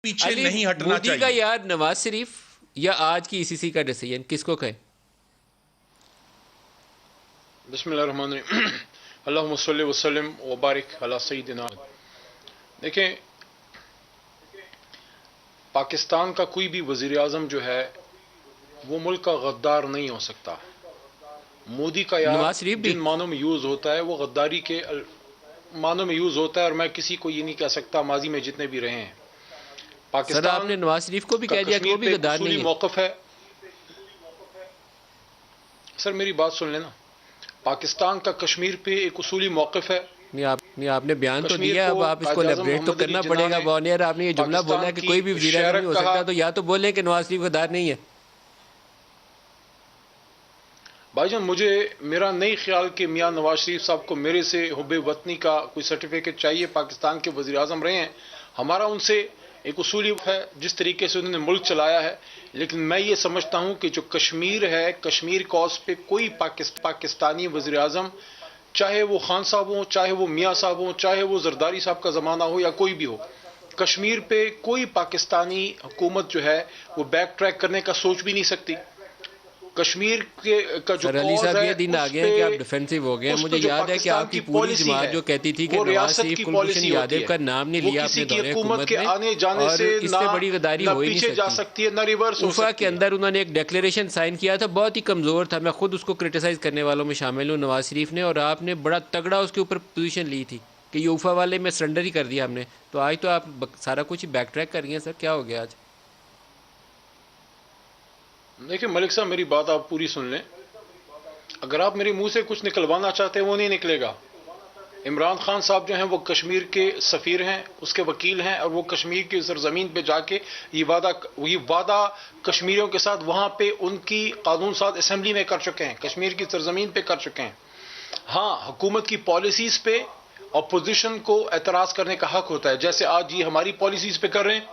پیچھے علی نہیں ہٹنا مودی کا چاہیے. یار نواز شریف یا آج کی ای سی کا ڈیسیژن کس کو کہیں؟ بسم اللہ الرحمن الرحیم. اللہم صلی وسلم وبارک علی سیدنا. دیکھیں، پاکستان کا کوئی بھی وزیر اعظم جو ہے وہ ملک کا غدار نہیں ہو سکتا. مودی کا یار نواز شریف بھی جن معنوں میں یوز ہوتا ہے وہ غداری کے معنوں میں یوز ہوتا ہے، اور میں کسی کو یہ نہیں کہہ سکتا ماضی میں جتنے بھی رہے ہیں. سر آپ پاکستان نے نواز شریف کو بھی کا کہہ دیا کہ کشمیر وہ پہ بھی ایک غدار اصولی نہیں ہے. موقف ہے. سر میری بات سن لینا. پاکستان کا کشمیر پہ ایک اصولی موقف ہے. نہیں آپ نے بیان تو کشمیر دیا، اب کو آپ اس کو قائد اعظم لیبریٹ تو محمد علی کرنا جناح پڑے گا. نے بونیر آپ نے یہ جملہ بولا ہے پاکستان کہ کی کوئی بھی وزیر اعظم نہیں ہو شہرت سکتا، تو یا تو بولیں کہ نواز شریف غدار نہیں ہے. بھائی جان، مجھے میرا نہیں خیال کہ میاں نواز شریف صاحب کو میرے سے حب وطنی کا کوئی سرٹیفکیٹ چاہیے. پاکستان کے وزیر اعظم رہے ہیں، ہمارا ان سے ایک اصولی ہے جس طریقے سے انہوں نے ملک چلایا ہے. لیکن میں یہ سمجھتا ہوں کہ جو کشمیر ہے، کشمیر کوس پہ کوئی پاکستانی وزیر اعظم، چاہے وہ خان صاحب ہوں، چاہے وہ میاں صاحب ہوں، چاہے وہ زرداری صاحب کا زمانہ ہو یا کوئی بھی ہو، کشمیر پہ کوئی پاکستانی حکومت جو ہے وہ بیک ٹریک کرنے کا سوچ بھی نہیں سکتی. کشمیر کا جو سر علی کاز صاحب ہے یہ دن آ اس گئے پہ ہیں کہ آپ ڈیفینسو ہو گئے ہیں. مجھے جو یاد ہے کہ پاکستان آپ کی کی پوری پالیسی جماعت ہے جو کہتی تھی کہ وہ نواز ریاست شریف کی کلبھوشن پالیسی یادو ہوتی ہے. کا نام نہیں وہ لیا کسی اپنے کی دور حکومت حکومت کے میں، آنے جانے اور سے اس سے بڑی غداری نہ ہو ہی نہیں پیچھے جا سکتی. سکتی ہے نہ ریورس ہو اوفا سکتی کے ہے. اندر انہوں نے ایک ڈیکلیریشن سائن کیا تھا، بہت ہی کمزور تھا. میں خود اس کو کرٹیسائز کرنے والوں میں شامل ہوں نواز شریف نے، اور آپ نے بڑا تگڑا اس کے اوپر پوزیشن لی تھی کہ یہ اوفا والے میں سرنڈر ہی کر دیا ہم نے. تو آج تو آپ سارا کچھ ہی بیک ٹریک کر رہی ہیں. سر کیا ہو گیا آج؟ دیکھیں ملک صاحب، میری بات آپ پوری سن لیں. اگر آپ میرے منہ سے کچھ نکلوانا چاہتے ہیں وہ نہیں نکلے گا. عمران خان صاحب جو ہیں وہ کشمیر کے سفیر ہیں، اس کے وکیل ہیں، اور وہ کشمیر کی سرزمین پہ جا کے یہ وعدہ کشمیریوں کے ساتھ وہاں پہ ان کی قانون ساز اسمبلی میں کر چکے ہیں، کشمیر کی سرزمین پہ کر چکے ہیں. ہاں، حکومت کی پالیسیز پہ اپوزیشن کو اعتراض کرنے کا حق ہوتا ہے، جیسے آج یہ ہماری پالیسیز پہ کر رہے ہیں.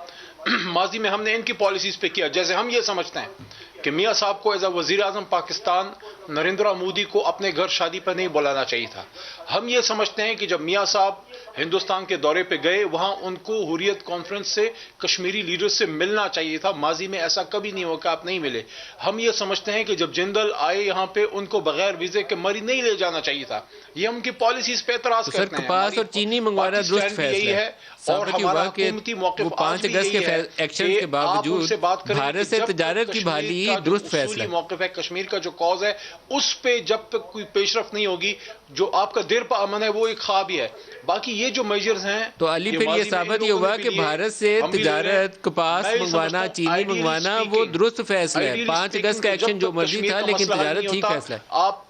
ماضی میں ہم نے ان کی پالیسیز پہ کیا. جیسے ہم یہ سمجھتے ہیں کہ میاں صاحب کو ایز اے وزیر اعظم پاکستان نریندرا مودی کو اپنے گھر شادی پر نہیں بلانا چاہیے تھا. ہم یہ سمجھتے ہیں کہ جب میاں صاحب ہندوستان کے دورے پہ گئے، وہاں ان کو حریت کانفرنس سے کشمیری لیڈر سے ملنا چاہیے تھا. ماضی میں ایسا کبھی نہیں ہوا کہ آپ نہیں ملے. ہم یہ سمجھتے ہیں کہ جب جنرل آئے یہاں پہ، ان کو بغیر ویزے کے مری نہیں لے جانا چاہیے تھا. یہ ہم کی پالیسیز پہ اعتراض تو سر کرتے ہیں. کپاس اور چینی منگوانا درست بھی یہی فیصلہ ہے. ہے اور ثابت ہمارا ہوا کہ حکومتی وہ موقف آج 5 بھی اگست یہی کے ہے ایکشن کہ کے آپ ان باوجود سے بات کریں کہ بھارت سے جب تک تجارت کی کشمیر بحالی کا جو درست فیصلہ اصولی ہے. موقف ہے، کشمیر کا جو کاز ہے، اس پہ جب تک کوئی پیش رفت نہیں ہوگی، جو آپ کا دیر پا امن ہے وہ ایک خواب ہی ہے. باقی یہ جو میجرز ہیں تو علی یہ پھر یہ ماضی میں ان ثابت یہ لوگوں نے ہوا بھی کہ لیے، بھارت سے ہم بھی لے رہے ہیں. تجارت کپاس میں یہ سمجھتا منگوانا، ہوں چینی منگوانا وہ درست فیصلہ ہے. 5 اگست کا کہ جب ایکشن جو تک مرضی کشمیر تھا، کا لیکن مسئلہ حل نہیں تجارت ٹھیک ہوتا، فیصلہ ہے. آپ